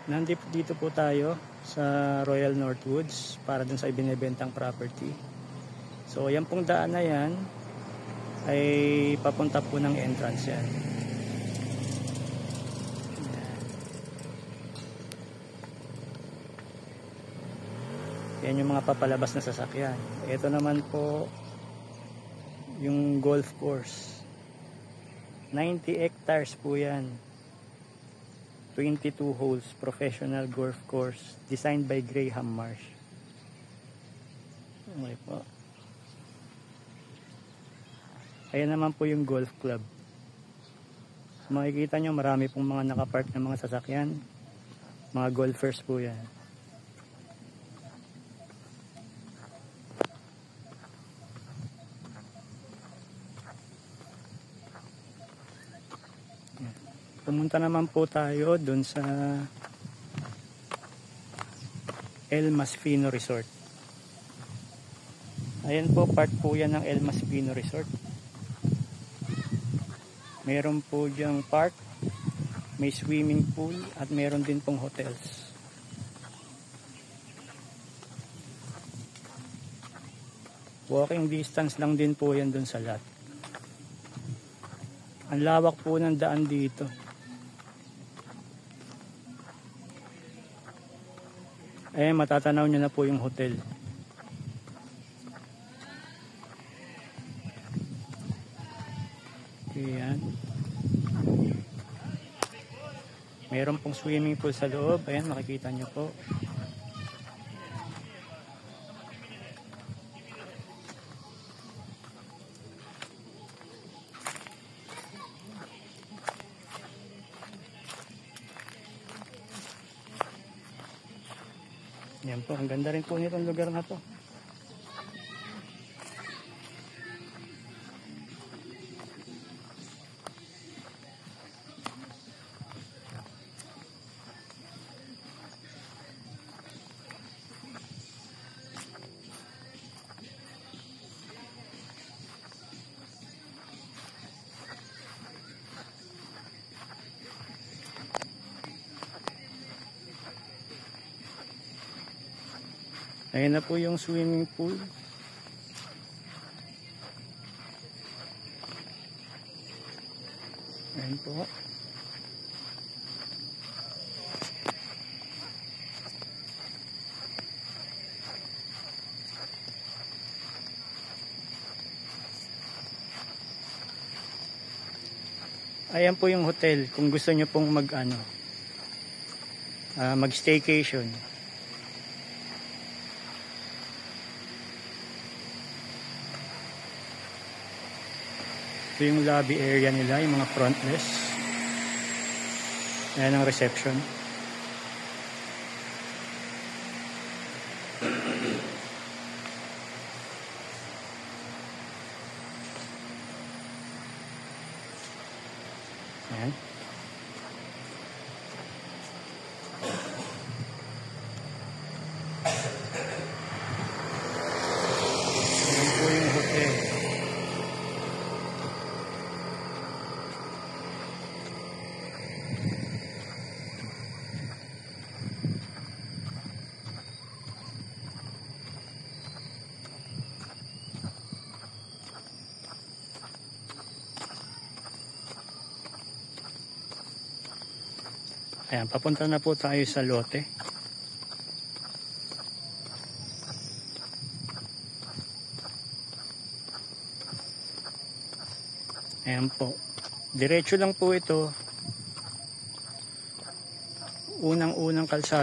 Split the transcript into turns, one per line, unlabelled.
Nandito dito po tayo sa Royal Northwoods para dun sa ibinebentang property. So yan pong daan na yan ay papunta po ng entrance yan. Yan yung mga papalabas na sasakyan. Ito naman po yung golf course. 90 hectares po yan. 22 holes, professional golf course designed by Graham Marsh. Okay po. Ayan naman po yung golf club. Makikita nyo marami pong mga nakapark na mga sasakyan. Mga golfers po yan. Pumunta naman po tayo dun sa El Masfino Resort. Ayan po, part po yan ng El Masfino Resort. Meron po diyang park, may swimming pool, at meron din pong hotels. Walking distance lang din po yan dun sa lot. Ang lawak po ng daan dito. Eh, matatanaw nyo na po yung hotel. Ayan. Meron pong swimming pool sa loob. Ayan, makikita nyo po. Yan po, ang ganda rin po nitong lugar na to. Ayan na po yung swimming pool. Ayan po. Ayan po yung hotel kung gusto nyo pong mag-staycation. Ito yung lobby area nila, yung mga front desk. Ayan ang reception. Ayan. Ayan po yung hotel. Ayan, papunta na po tayo sa lote. Ayan po. Diretso lang po ito. Unang-unang kalsada.